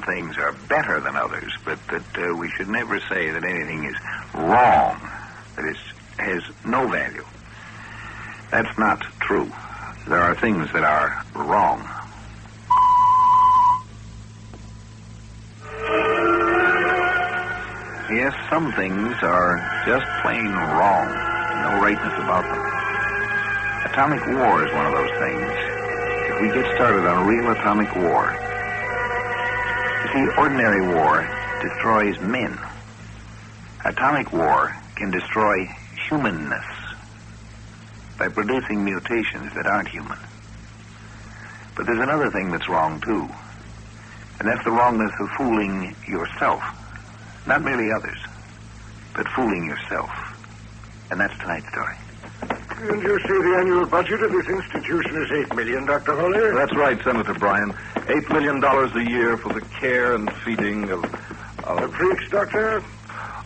some things are better than others, but that we should never say that anything is wrong, that it has no value. That's not true. There are things that are wrong. Yes, some things are just plain wrong. No rightness about them. Atomic war is one of those things. If we get started on a real atomic war... You see, ordinary war destroys men. Atomic war can destroy humanness by producing mutations that aren't human. But there's another thing that's wrong, too. And that's the wrongness of fooling yourself. Not merely others, but fooling yourself. And that's tonight's story. And you say the annual budget of this institution is $8 million, Dr. Hawley? That's right, Senator Bryan. $8 million a year for the care and feeding of... The freaks, Doctor?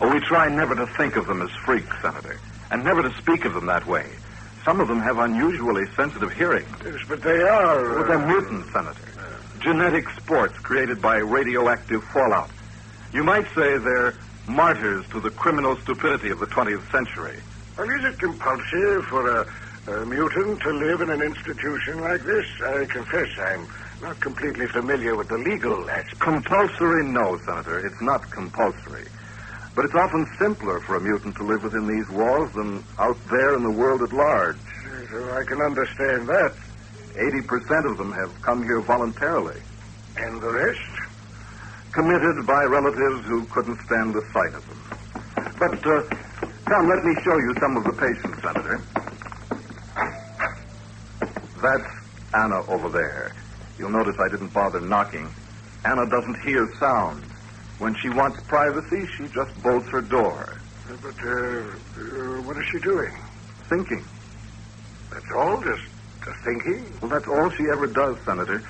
Oh, we try never to think of them as freaks, Senator, and never to speak of them that way. Some of them have unusually sensitive hearing. Yes, but they are... Well, they're mutants, Senator. Genetic sports created by radioactive fallout. You might say they're martyrs to the criminal stupidity of the 20th century. Well, is it compulsory for a mutant to live in an institution like this? I confess I'm not completely familiar with the legal aspect. Compulsory? No, Senator. It's not compulsory. But it's often simpler for a mutant to live within these walls than out there in the world at large. So I can understand that. 80% of them have come here voluntarily. And the rest? Committed by relatives who couldn't stand the sight of them. But, come, let me show you some of the patients, Senator. That's Anna over there. You'll notice I didn't bother knocking. Anna doesn't hear sound. When she wants privacy, she just bolts her door. But, what is she doing? Thinking. That's all? Just thinking? Well, that's all she ever does, Senator.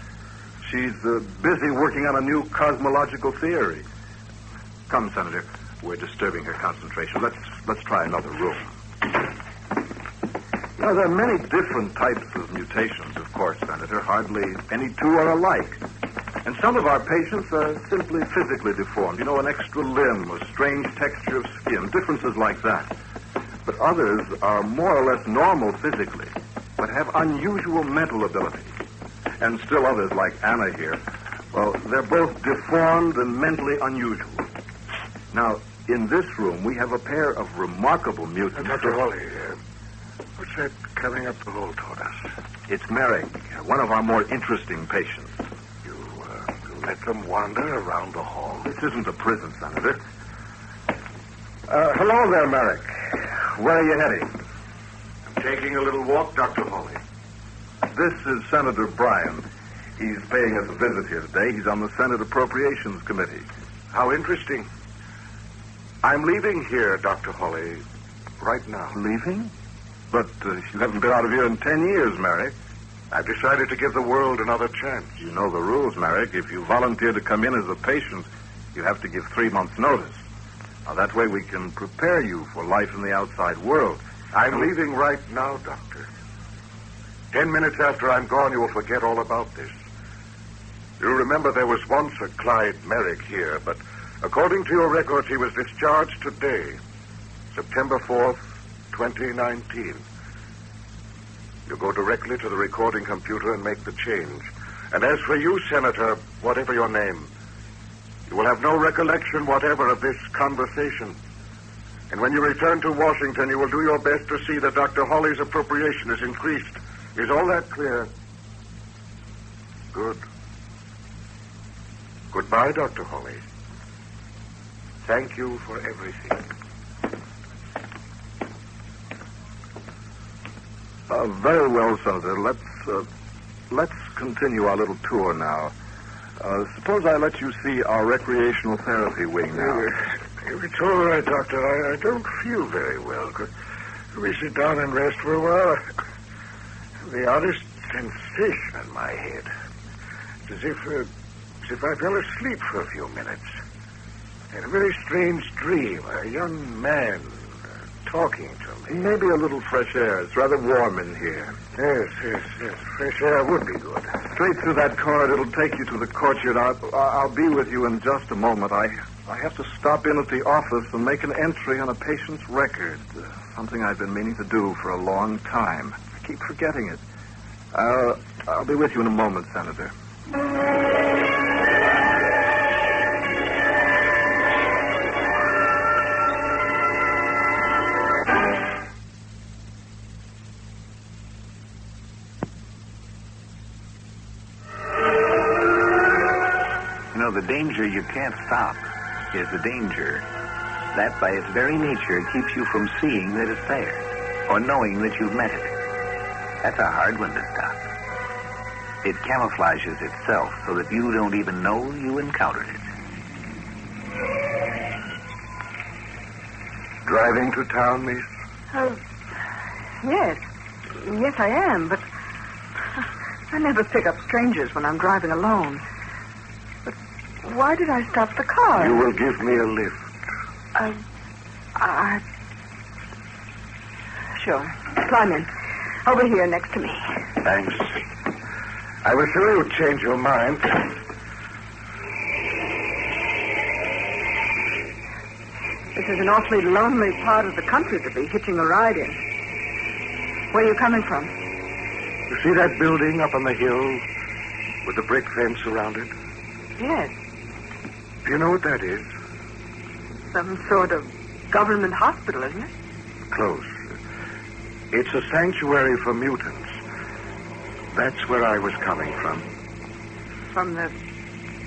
She's busy working on a new cosmological theory. Come, Senator. We're disturbing her concentration. Let's try another room. Now, there are many different types of mutations, of course, Senator. Hardly any two are alike. And some of our patients are simply physically deformed. You know, an extra limb, a strange texture of skin, differences like that. But others are more or less normal physically, but have unusual mental ability. And still others, like Anna here, well, they're both deformed and mentally unusual. Now, in this room, we have a pair of remarkable mutants. Dr. Hawley, what's that coming up the hall toward us? It's Merrick, one of our more interesting patients. You let them wander around the hall? This isn't a prison, Senator. Hello there, Merrick. Where are you heading? I'm taking a little walk, Dr. Hawley. This is Senator Bryan. He's paying us a visit here today. He's on the Senate Appropriations Committee. How interesting. I'm leaving here, Dr. Hawley, right now. Leaving? But you haven't been out of here in 10 years, Merrick. I've decided to give the world another chance. You know the rules, Merrick. If you volunteer to come in as a patient, you have to give 3 months' notice. Now, that way we can prepare you for life in the outside world. I'm leaving right now, Doctor. 10 minutes after I'm gone, you will forget all about this. You remember there was once a Clyde Merrick here, but according to your records, he was discharged today, September 4th, 2019. You go directly to the recording computer and make the change. And as for you, Senator, whatever your name, you will have no recollection whatever of this conversation. And when you return to Washington, you will do your best to see that Dr. Hawley's appropriation is increased. Is all that clear? Good. Goodbye, Dr. Hawley. Thank you for everything. Very well, Senator. Let's continue our little tour now. Suppose I let you see our recreational therapy wing now. It's all right, Doctor. I don't feel very well. Could we sit down and rest for a while? The oddest sensation in my head. It's as if I fell asleep for a few minutes. I had a very strange dream. A young man talking to me. Maybe a little fresh air. It's rather warm in here. Yes. Fresh air would be good. straight through that corridor. It'll take you to the courtyard. I'll be with you in just a moment. I have to stop in at the office and make an entry on a patient's record. Something I've been meaning to do for a long time. I keep forgetting it. I'll be with you in a moment, Senator. The danger you can't stop is the danger that by its very nature keeps you from seeing that it's there or knowing that you've met it. That's a hard one to stop. It camouflages itself so that you don't even know you encountered it. Driving to town, miss? Yes. Yes, I am, but I never pick up strangers when I'm driving alone. Why did I stop the car? You will give me a lift. Sure. Climb in. Over here next to me. Thanks. I was sure you would change your mind. This is an awfully lonely part of the country to be hitching a ride in. Where are you coming from? You see that building up on the hill with the brick fence around it? Yes. Do you know what that is? Some sort of government hospital, isn't it? Close. It's a sanctuary for mutants. That's where I was coming from. From the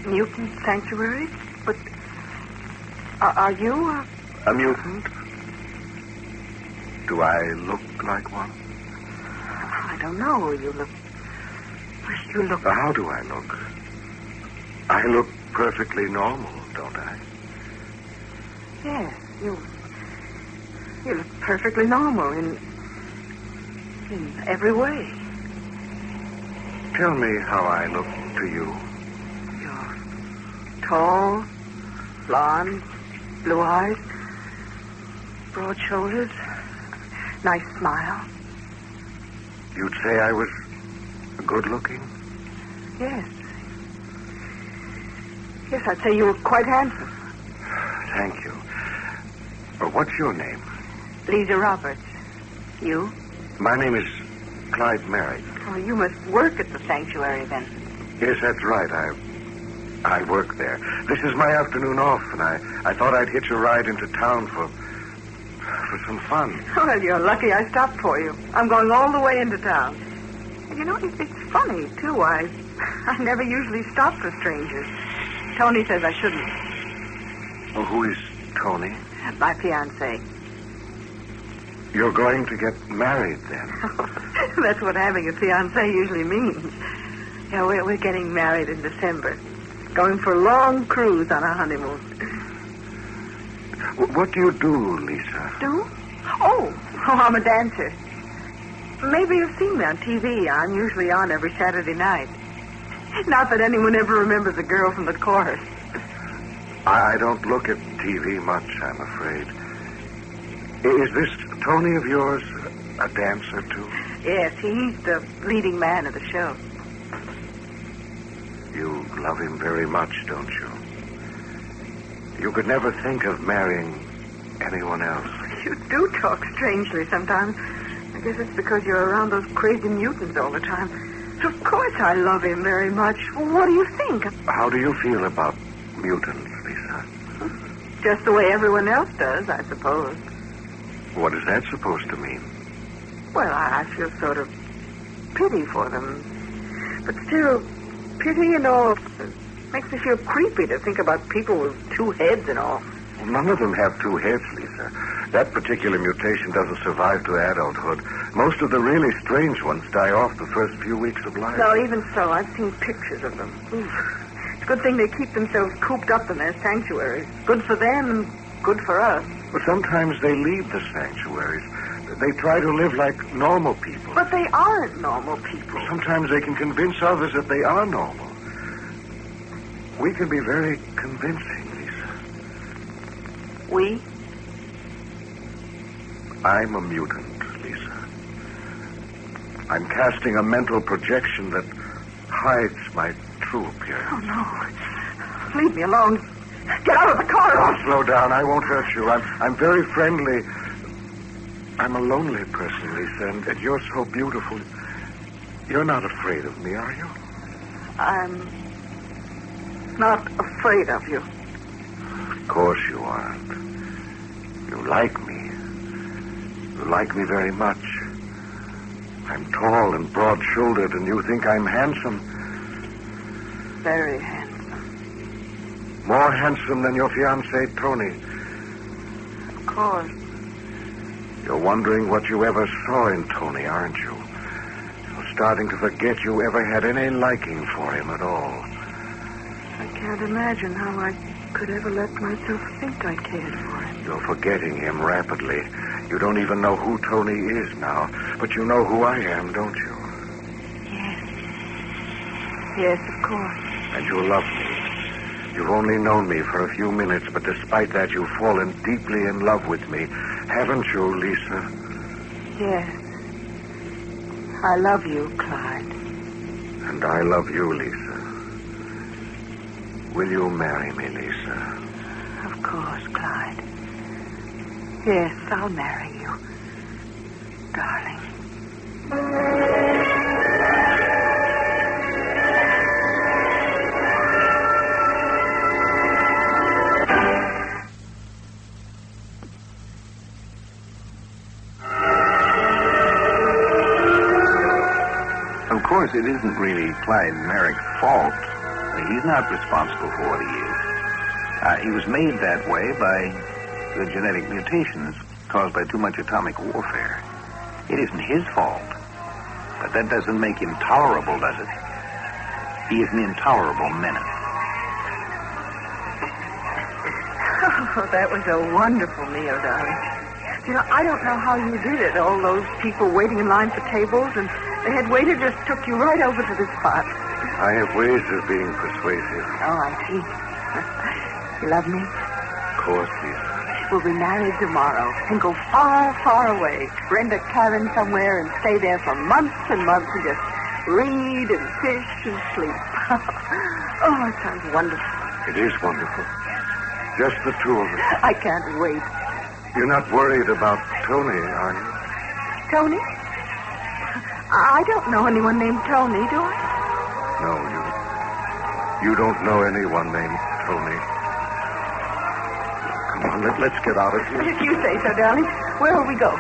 mutant sanctuary? But are you a mutant? Do I look like one? I don't know. You look... How do I look? I look perfectly normal, don't I? Yes, you look perfectly normal in every way. Tell me how I look to you. You're tall, blonde, blue eyes, broad shoulders, nice smile. You'd say I was good looking? Yes. Yes, I'd say you were quite handsome. Thank you. What's your name? Lisa Roberts. You? My name is Clyde Merrick. Oh, you must work at the sanctuary then. Yes, that's right. I work there. This is my afternoon off, and I thought I'd hitch a ride into town for some fun. Well, you're lucky I stopped for you. I'm going all the way into town. You know, it's funny, too. I never usually stop for strangers. Tony says I shouldn't. Oh, who is Tony? My fiancé. You're going to get married, then? That's what having a fiancé usually means. Yeah, we're getting married in December. Going for a long cruise on our honeymoon. What do you do, Lisa? Do? Oh, I'm a dancer. Maybe you've seen me on TV. I'm usually on every Saturday night. Not that anyone ever remembers the girl from the chorus. I don't look at TV much, I'm afraid. Is this Tony of yours a dancer, too? Yes, he's the leading man of the show. You love him very much, don't you? You could never think of marrying anyone else. You do talk strangely sometimes. I guess it's because you're around those crazy mutants all the time. Of course I love him very much. What do you think? How do you feel about mutants, Lisa? Just the way everyone else does, I suppose. What is that supposed to mean? Well, I feel sort of pity for them. But still, pity and all makes me feel creepy to think about people with two heads and all. Well, none of them have two heads, Lisa. That particular mutation doesn't survive to adulthood. Most of the really strange ones die off the first few weeks of life. No, even so, I've seen pictures of them. Oof. It's a good thing they keep themselves cooped up in their sanctuaries. Good for them and good for us. But sometimes they leave the sanctuaries. They try to live like normal people. But they aren't normal people. Sometimes they can convince others that they are normal. We can be very convincing, Lisa. We? I'm a mutant, Lisa. I'm casting a mental projection that hides my true appearance. Oh, no. Leave me alone. Get out of the car. Oh, slow down. I won't hurt you. I'm very friendly. I'm a lonely person, Lisa, and you're so beautiful. You're not afraid of me, are you? I'm not afraid of you. Of course you aren't. You like me. You like me very much. I'm tall and broad-shouldered, and you think I'm handsome. Very handsome. More handsome than your fiancé, Tony. Of course. You're wondering what you ever saw in Tony, aren't you? You're starting to forget you ever had any liking for him at all. I can't imagine how I could ever let myself think I cared for him. You're forgetting him rapidly. You don't even know who Tony is now. But you know who I am, don't you? Yes. Yes, of course. And you love me. You've only known me for a few minutes, but despite that, you've fallen deeply in love with me. Haven't you, Lisa? Yes. I love you, Clyde. And I love you, Lisa. Will you marry me, Lisa? Of course, Clyde. Yes, I'll marry you. Darling. Of course, it isn't really Clyde Merrick's fault. He's not responsible for what he is. He was made that way by the genetic mutations caused by too much atomic warfare. It isn't his fault. But that doesn't make him tolerable, does it? He is an intolerable menace. Oh, that was a wonderful meal, darling. You know, I don't know how you did it. All those people waiting in line for tables, and the head waiter just took you right over to the spot. I have ways of being persuasive. Oh, I see. You love me? Of course, Lisa. We'll be married tomorrow and go far, far away. Rent a cabin somewhere and stay there for months and months and just read and fish and sleep. Oh, it sounds wonderful. It is wonderful. Just the two of us. I can't wait. You're not worried about Tony, are you? Tony? I don't know anyone named Tony, do I? No, you don't know anyone named Tony. Come on, let's get out of here. If you say so, darling. Where will we go?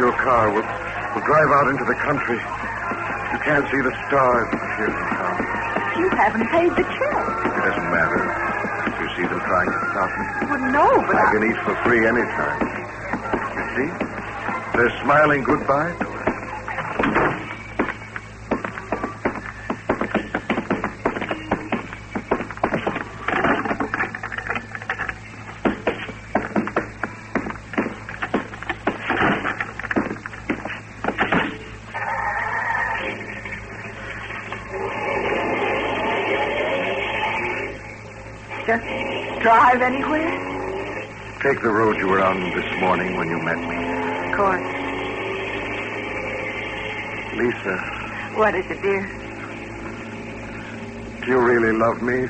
Your car. We'll drive out into the country. You can't see the stars here in town. You haven't paid the check. It doesn't matter. You see them trying to stop me. Well, no, but I can eat for free anytime. You see? They're smiling goodbye to us. just drive anywhere? Take the road you were on this morning when you met me. Of course. Lisa, What is it, dear? do you really love me?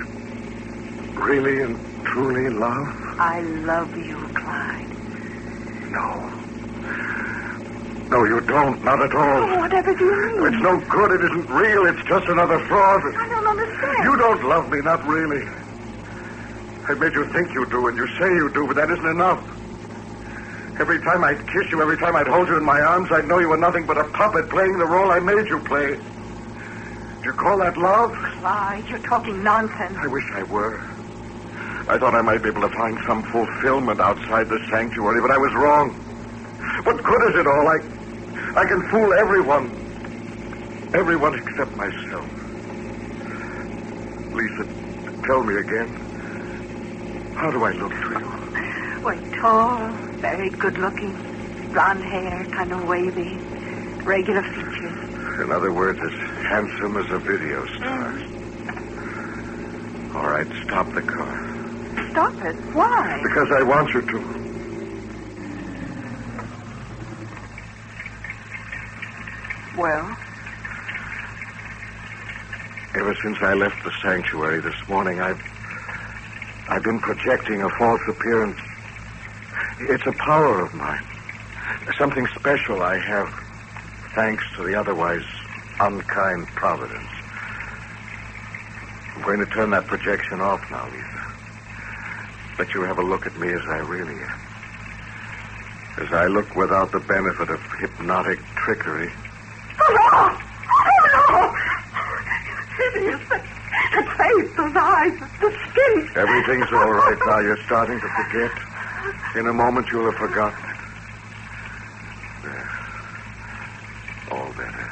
Really and truly love? I love you, Clyde. No. No, you don't. Not at all. Oh, whatever do you mean? It's no good. It isn't real. It's just another fraud. I don't understand. You don't love me, not really. I've made you think you do, and you say you do, but that isn't enough. Every time I'd kiss you, every time I'd hold you in my arms, I'd know you were nothing but a puppet playing the role I made you play. Do you call that love? Clyde, you're talking nonsense. I wish I were. I thought I might be able to find some fulfillment outside the sanctuary, but I was wrong. What good is it all? I can fool everyone. Everyone except myself. Lisa, tell me again. How do I look to you? Well, tall, very good-looking, blonde hair, kind of wavy, regular features. In other words, as handsome as a video star. All right, stop the car. Stop it. Why? Because I want you to. Well, Ever since I left the sanctuary this morning, I've been projecting a false appearance. It's a power of mine. Something special I have, thanks to the otherwise unkind providence. I'm going to turn that projection off now, Lisa. Let you have a look at me as I really am. As I look without the benefit of hypnotic trickery. Oh, no! Hideous. That face, those eyes, the skin. Everything's all right now. You're starting to forget. In a moment, you'll have forgotten it. There. All better.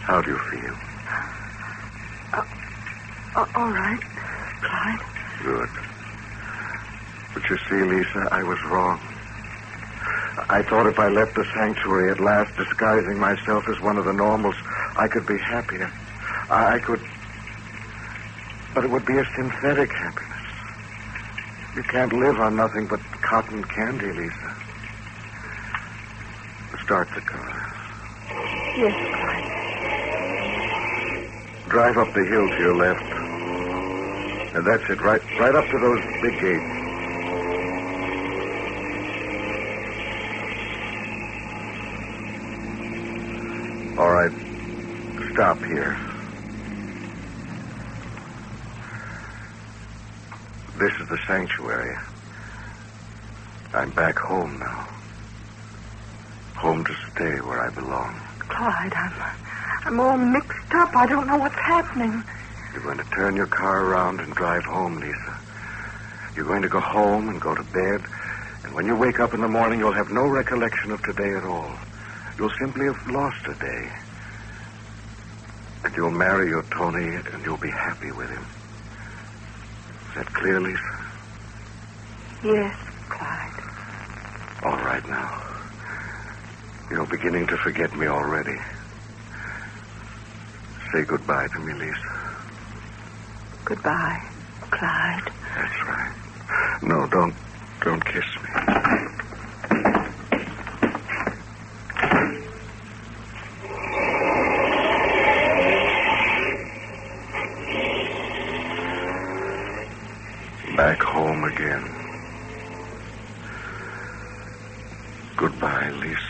How do you feel? All right, Clyde. Good. But you see, Lisa, I was wrong. I thought if I left the sanctuary at last, disguising myself as one of the normals, I could be happier. I could... But it would be a synthetic happiness. You can't live on nothing but cotton candy, Lisa. Start the car. Yes, Clyde. Drive up the hill to your left. And that's it, right up to those big gates. All right. Stop here. This is the sanctuary. I'm back home now. Home to stay where I belong. Clyde, I'm all mixed up. I don't know what's happening. You're going to turn your car around and drive home, Lisa. You're going to go home and go to bed. And when you wake up in the morning, you'll have no recollection of today at all. You'll simply have lost a day. And you'll marry your Tony, and you'll be happy with him. Is that clear, Lisa? Yes, Clyde. All right now. You're beginning to forget me already. Say goodbye to me, Lisa. Goodbye, Clyde. That's right. No, don't kiss me. Back home again. Goodbye, Lisa.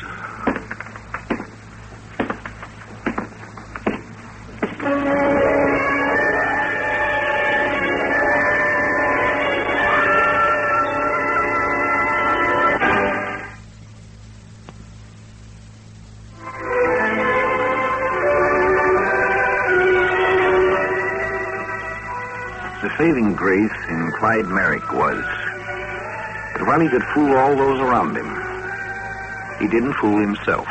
The saving grace in Clyde Merrick was that while he could fool all those around him, he didn't fool himself.